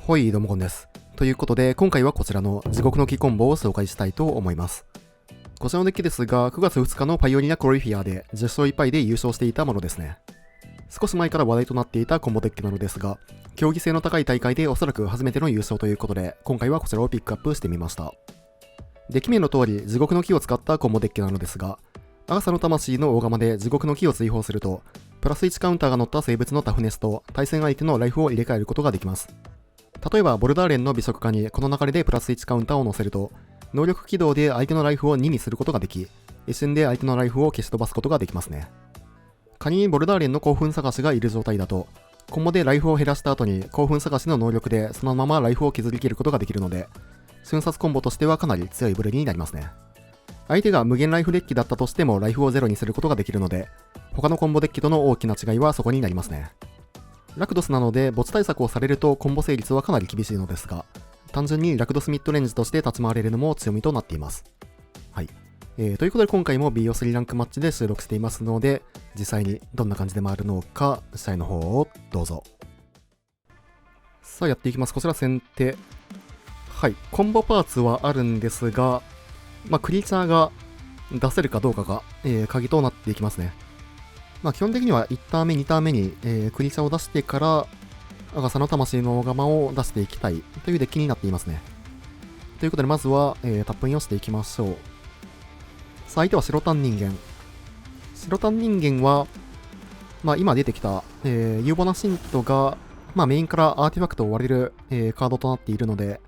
ほい、どうもこんです。ということで、今回はこちらの地獄の木コンボを紹介したいと思います。こちらのデッキですが、9月2日のパイオニアクロリフィアで10勝1敗で優勝していたものですね。少し前から話題となっていたコンボデッキなのですが、競技性の高い大会でおそらく初めての優勝ということで、今回はこちらをピックアップしてみました。デッキ名の通り、地獄の木を使ったコンボデッキなのですが、アガサの魂の大釜で地獄の木を追放すると、プラス1カウンターが乗った生物のタフネスと対戦相手のライフを入れ替えることができます。例えば、ボルダーレンの美食家にこの流れでプラス1カウンターを乗せると、能力起動で相手のライフを2にすることができ、一瞬で相手のライフを消し飛ばすことができますね。仮にボルダーレンの興奮探しがいる状態だと、コンボでライフを減らした後に興奮探しの能力でそのままライフを削り切ることができるので、瞬殺コンボとしてはかなり強いブレになりますね。相手が無限ライフデッキだったとしてもライフをゼロにすることができるので、他のコンボデッキとの大きな違いはそこになりますね。ラクドスなので墓地対策をされるとコンボ成立はかなり厳しいのですが、単純にラクドスミッドレンジとして立ち回れるのも強みとなっています。はい。ということで今回も BO3 ランクマッチで収録していますので、実際にどんな感じで回るのか、試合の方をどうぞ。さあやっていきます。こちら先手。はい。コンボパーツはあるんですが、クリーチャーが出せるかどうかが、鍵となっていきますね。基本的には1ターン目、2ターン目に、クリーチャーを出してから、アガサの魂の大釜を出していきたいというデッキになっていますね。ということで、まずは、タップインをしていきましょう。さあ、相手は白タン人間。白タン人間は、今出てきた、ユーボナシントが、メインからアーティファクトを割れる、カードとなっているので、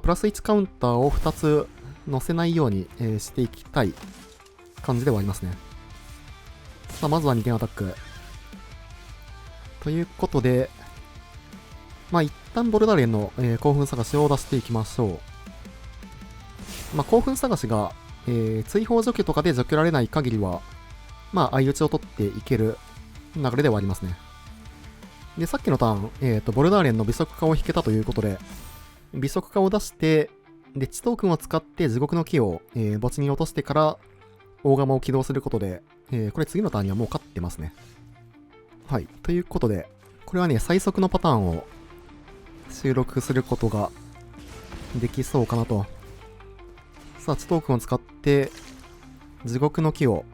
プラス1カウンターを2つ乗せないように、していきたい感じではありますね。さあ、まずは2点アタック。ということで、一旦ボルダーレンの、興奮探しを出していきましょう。興奮探しが、追放除去とかで除去られない限りは、相打ちを取っていける流れではありますね。で、さっきのターン、ボルダーレンの美食家を引けたということで、美食家を出して、で、地トークンを使って地獄の木を、墓地に落としてから、大釜を起動することで、これ次のターンにはもう勝ってますね。はい。ということで、これはね、最速のパターンを収録することができそうかなと。さあ、地トークンを使って、地獄の木を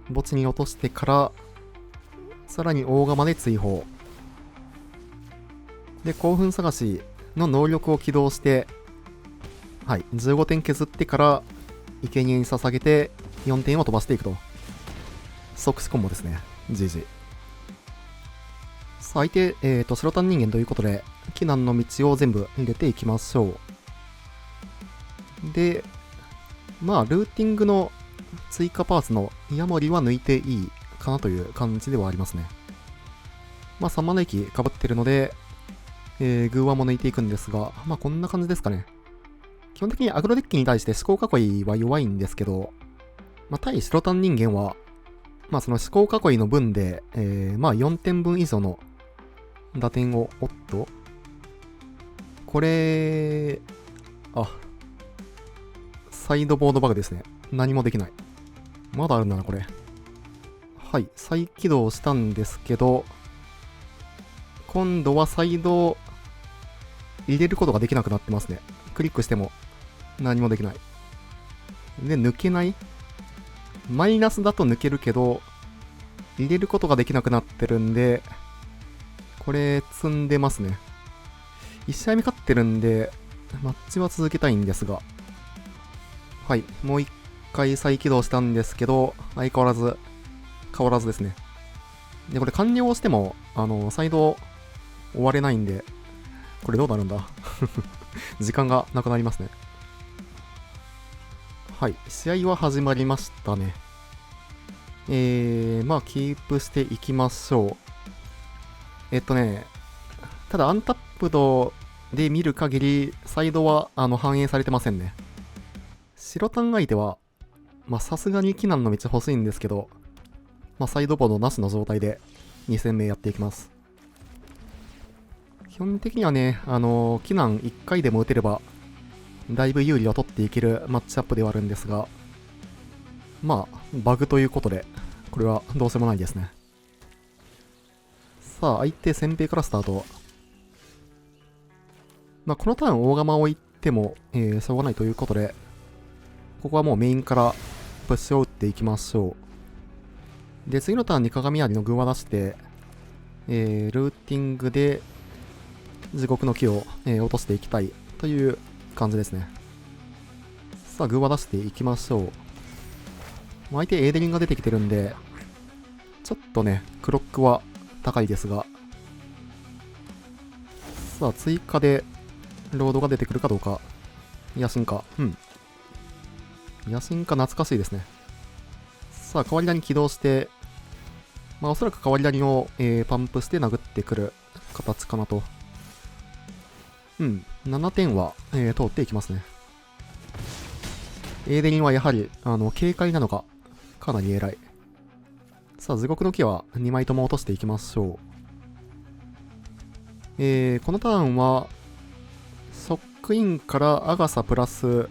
墓地に落としてから、さらに大釜で追放。で、興奮探しの能力を起動して、はい、15点削ってから、生贄に捧げて4点を飛ばしていくと。即死コンボですね。GG。さあ、相手、白タン人間ということで、避難の道を全部入れていきましょう。で、ルーティングの追加パーツのヤモリは抜いていいかなという感じではありますね。3マナ駅被ってるので、グーワも抜いていくんですが、こんな感じですかね。基本的にアグロデッキに対して思考囲いは弱いんですけど、対白タン人間は、その思考囲いの分で、4点分以上の打点を、おっとこれ、サイドボードバグですね。何もできない。まだあるんだな、これ。はい、再起動したんですけど、今度はサイド入れることができなくなってますね。クリックしても何もできない。で、抜けない？マイナスだと抜けるけど、入れることができなくなってるんで、これ積んでますね。1試合目勝ってるんで、マッチは続けたいんですが、はい、もう1回再起動したんですけど、相変わらずですね。で、これ完了しても、サイド終われないんで、これどうなるんだ時間がなくなりますね。はい、試合は始まりましたね。キープしていきましょう。ただアンタップドで見る限り、サイドは反映されてませんね。白タン相手は、さすがに避難の道欲しいんですけど、サイドボードなしの状態で2戦目やっていきます。基本的にはね、避難1回でも打てれば、だいぶ有利を取っていけるマッチアップではあるんですが、バグということで、これはどうしようもないですね。さあ、相手先兵からスタート。まあ、このターン大釜を置いても、しょうがないということで、ここはもうメインからプッシュを打っていきましょう。で、次のターンに鏡ありの具は出して、ルーティングで地獄の木を、落としていきたいという感じですね。さあ、具は出していきましょう。相手エーデリンが出てきてるんで、ちょっとね、クロックは高いですが、さあ、追加でロードが出てくるかどうか。野心か。野心か懐かしいですね。さあ、変わり種起動して、まあ、おそらく変わり種を、パンプして殴ってくる形かなと。7点は、通っていきますね。エーデリンはやはり、警戒なのか、かなり偉い。さあ、地獄の木は2枚とも落としていきましょう。このターンは、ショックインからアガサプラス、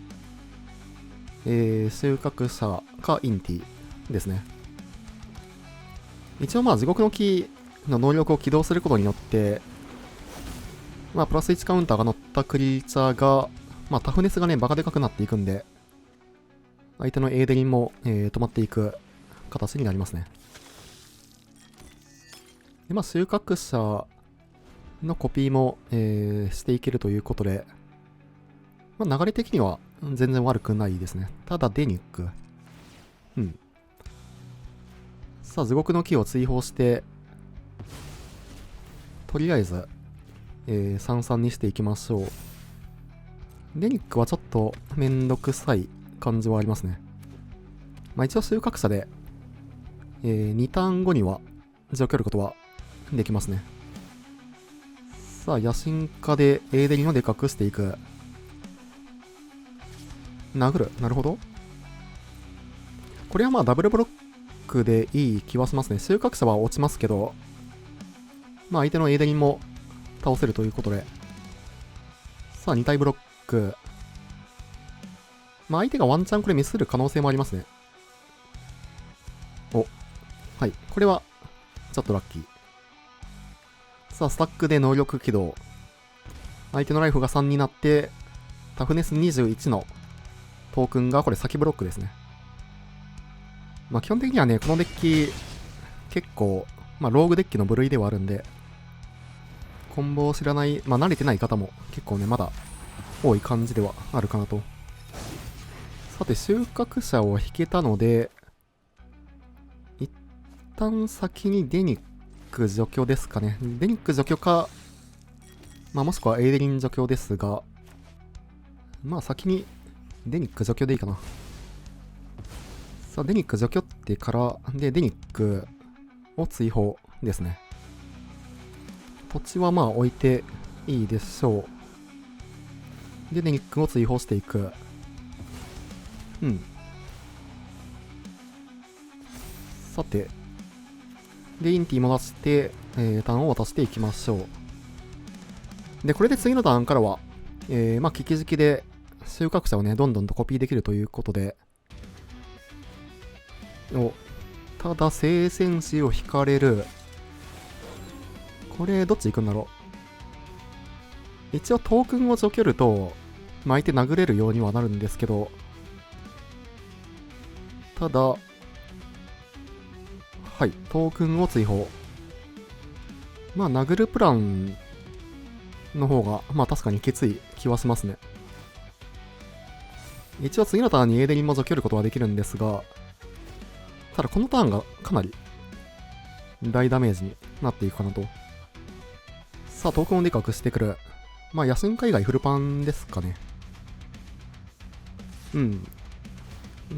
収穫者かインティですね。一応まあ地獄の木の能力を起動することによって、まあプラス1カウンターが乗ったクリーチャーが、まあタフネスがね、バカでかくなっていくんで、相手のエーデリンも、止まっていく形になりますね。でまあ収穫者のコピーも、していけるということで、まあ流れ的には全然悪くないですね。ただデニック。さあ、地獄の木を追放して、とりあえず、33にしていきましょう。デニックはちょっとめんどくさい感じはありますね。まあ一応収穫者で、2ターン後には除去ることはできますね。さあ、野心家でエーデリンをでかくしていく。殴る。なるほど。これはまあダブルブロックでいい気はしますね。収穫者は落ちますけど、まあ相手のエーデリンも倒せるということで。さあ、2体ブロック。まあ相手がワンチャンこれミスる可能性もありますね。お。はい。これは、ちょっとラッキー。さあ、スタックで能力起動。相手のライフが3になって、タフネス21のトークンがこれ先ブロックですね。まあ基本的にはね、このデッキ、結構、まあローグデッキの部類ではあるんで、コンボを知らない、まあ慣れてない方も結構ね、まだ多い感じではあるかなと。さて、収穫者を引けたので、一旦先にデニック除去ですかね。デニック除去か、まあもしくはエーデリン除去ですが、まあ先にデニック除去でいいかな。さあ、デニック除去ってから、で、デニックを追放ですね。土地はまあ置いていいでしょう。で、デニックを追放していく。さて。で、インティ戻して、ターンを渡していきましょう。で、これで次のターンからは、まあ、利き時で収穫者をね、どんどんとコピーできるということで、ただ、聖戦士を引かれる。これ、どっち行くんだろう。一応、トークンを除去ると、まあ、相手殴れるようにはなるんですけど、ただ、はい、トークンを追放。まあ、殴るプランの方が、まあ確かにきつい気はしますね。一応次のターンにエーデリンも除去ることはできるんですが、ただこのターンがかなり大ダメージになっていくかなと。さあ、トークンをでかくしてくる。まあ、野心家以外フルパンですかね。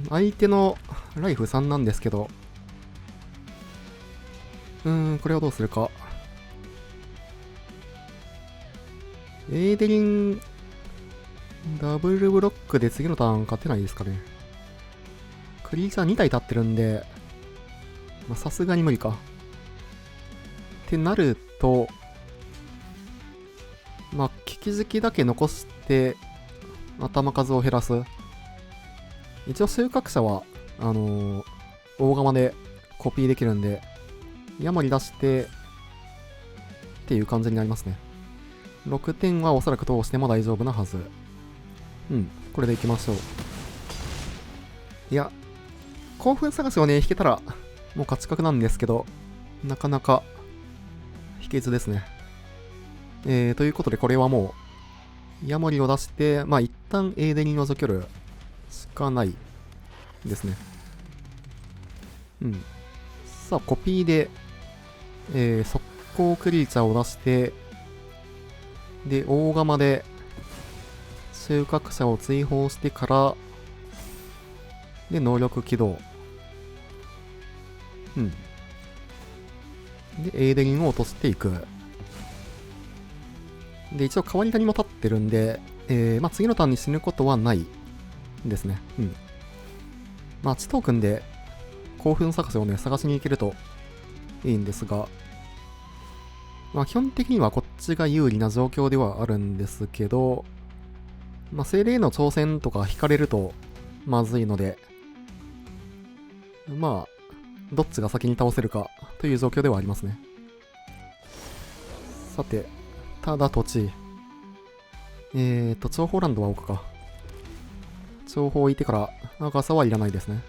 相手のライフ3なんですけど、これはどうするか。エーデリン、ダブルブロックで次のターン勝てないですかね。クリーチャー2体立ってるんで、まあ、さすがに無理か。ってなると、まあ、利き時だけ残して、頭数を減らす。一応収穫者は、大釜でコピーできるんで、ヤモリ出して、っていう感じになりますね。6点はおそらく通しても大丈夫なはず。これでいきましょう。いや、興奮探しをね、引けたら、もう勝ち確なんですけど、なかなか、引けずですね。ということで、これはもう、ヤモリを出して、一旦エーデリの除去るしかないですね。さあ、コピーで、速攻クリーチャーを出して、で、大釜で、収穫者を追放してから、で、能力起動。で、エーデリンを落としていく。で、一応変わり谷も立ってるんで、次のターンに死ぬことはないですね。地トークンで興奮探しをね、探しに行けるといいんですが、基本的にはこっちが有利な状況ではあるんですけど、精霊の挑戦とか引かれるとまずいので、どっちが先に倒せるかという状況ではありますね。さて、ただ土地。長宝ランドは置くか。長宝置いてから、赤さはいらないですね。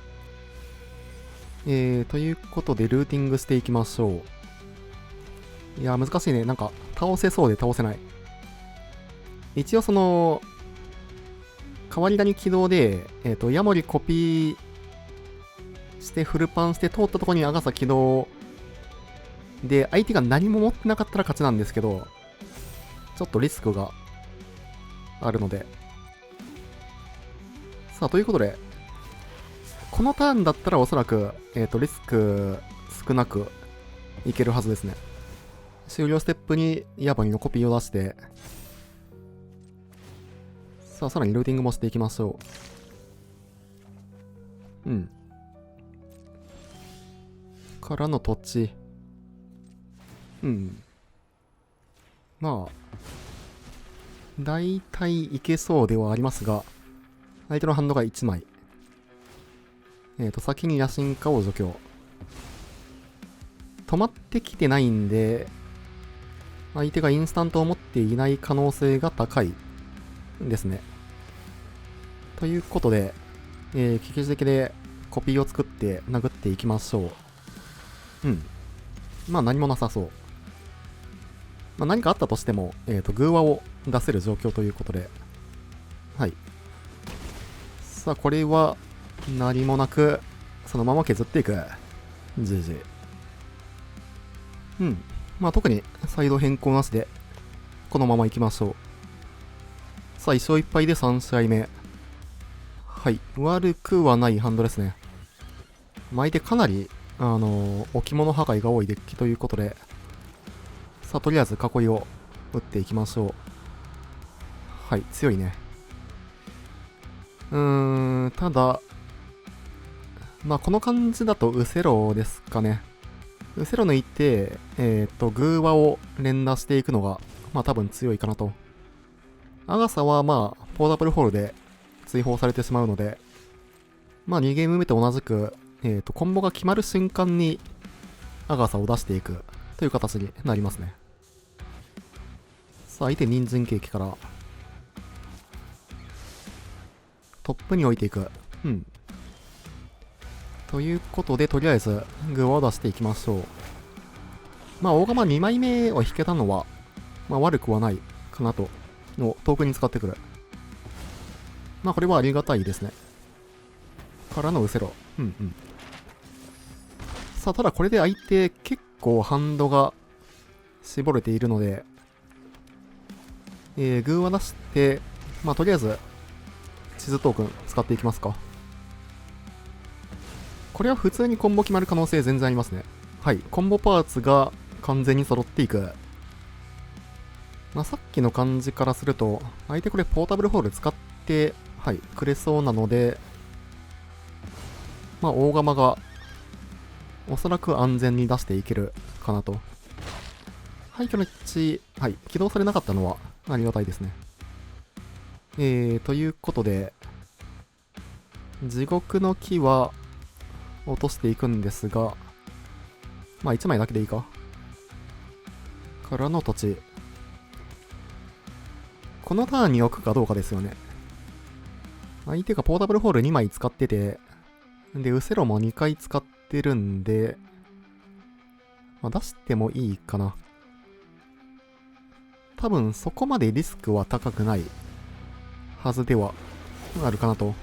ということで、ルーティングしていきましょう。いや、難しいね。なんか、倒せそうで倒せない。一応その、変わり谷起動で、ヤモリコピーしてフルパンして通ったところにアガサ起動で、相手が何も持ってなかったら勝ちなんですけど、ちょっとリスクがあるので。さあ、ということで、このターンだったらおそらく、リスク少なくいけるはずですね。終了ステップにヤバニのコピーを出して、さあ、さらにルーティングもしていきましょう。からの土地。大体いけそうではありますが、相手のハンドが1枚。先に野心家を除去。止まってきてないんで、相手がインスタントを持っていない可能性が高いですね。ということで、危機的でコピーを作って殴っていきましょう。何もなさそう。何かあったとしても、グーワを出せる状況ということで。はい。さあ、これは何もなく、そのまま削っていく。GG。特にサイド変更なしで、このまま行きましょう。さあ、1勝1敗で3試合目。はい。悪くはないハンドですね。相手かなり、置物破壊が多いデッキということで、さあ、とりあえず囲いを打っていきましょう。はい、強いね。ただ、この感じだとウセロですかね。ウセロ抜いて、グーワを連打していくのが、多分強いかなと。アガサはポータブルホールで追放されてしまうので、2ゲーム目と同じく、コンボが決まる瞬間にアガサを出していくという形になりますね。さあ、相手人参ケーキからトップに置いていく。ということで、とりあえずグーを出していきましょう。大釜2枚目を引けたのは、悪くはないかなと。のトークに使ってくる。これはありがたいですね。からのウセロ。さあ、ただこれで相手結構ハンドが絞れているので、グーは出して、とりあえず、地図トークン使っていきますか。これは普通にコンボ決まる可能性全然ありますね。はい、コンボパーツが完全に揃っていく。さっきの感じからすると、相手これポータブルホール使って、はい、くれそうなので、大釜が、おそらく安全に出していけるかなと。廃墟の1、はい、起動されなかったのはありがたいですね。ということで、地獄の木は落としていくんですが、1枚だけでいいか。からの土地。このターンに置くかどうかですよね。相手がポータブルホール2枚使ってて、で、ウセロも2回使ってるんで、まあ、出してもいいかな。多分そこまでリスクは高くないはずではあるかなと。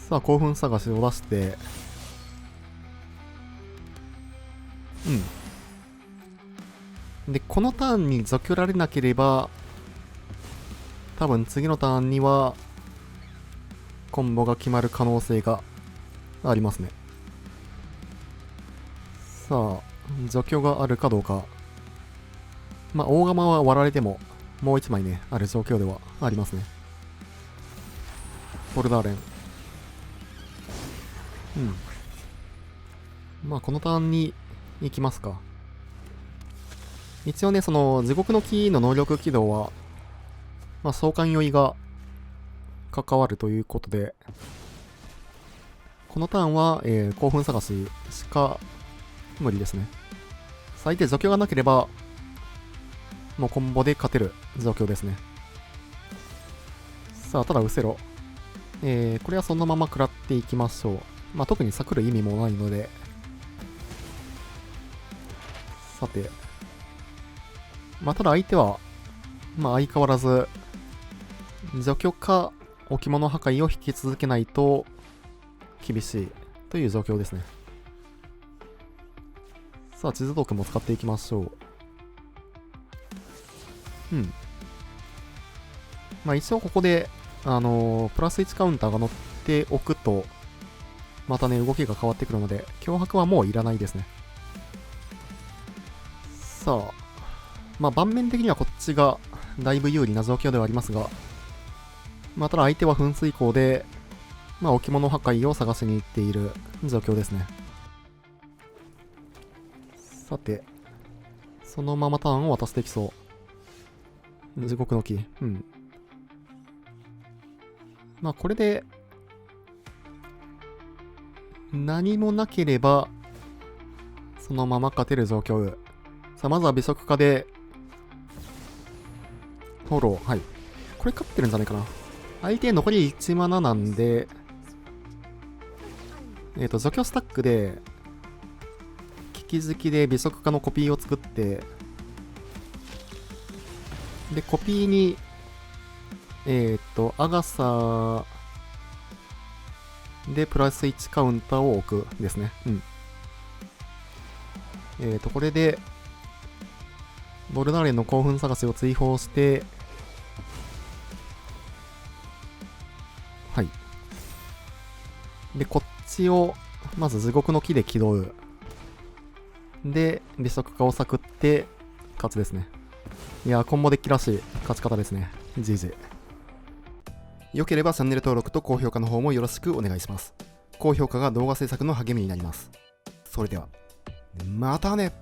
さあ、興奮探しを出して、で、このターンに除去られなければ、多分次のターンには、コンボが決まる可能性がありますね。さあ、除去があるかどうか。まあ、大釜は割られても、もう1枚ね、ある状況ではありますね。ボルダーレン。まあ、このターンに行きますか。一応ね、その、地獄の木の能力起動は、まあ、召喚酔いが関わるということで、このターンは、興奮探ししか無理ですね。最低除去がなければ、もうコンボで勝てる状況ですね。さあ、ただウセロ。これはそのまま食らっていきましょう。まあ、特に避る意味もないので。さて。まあ、ただ相手は、まあ、相変わらず、除去か置物破壊を引き続けないと厳しいという状況ですね。さあ、地図トークンも使っていきましょう。まあ一応ここで、プラス1カウンターが乗っておくと、またね、動きが変わってくるので、脅迫はもういらないですね。さあ、まあ盤面的にはこっちがだいぶ有利な状況ではありますが、まあただ相手は噴水口で、まあ置物破壊を探しに行っている状況ですね。さて、そのままターンを渡していきそう。地獄の木。まあこれで、何もなければ、そのまま勝てる状況。さあ、まずは美食家で、フォロー。はい。これ勝ってるんじゃないかな。相手残り1マナなんで、除去スタックで、利き好きで美食家のコピーを作って、で、コピーに、アガサでプラス1カウンターを置くですね。これで、ボルダーレンの興奮探しを追放して、はい。で、こっちを、まず地獄の木で起動。で、美食家をサクって、勝ちですね。いやー、コンボデッキらしい勝ち方ですね。GG。良ければチャンネル登録と高評価の方もよろしくお願いします。高評価が動画制作の励みになります。それでは、またね。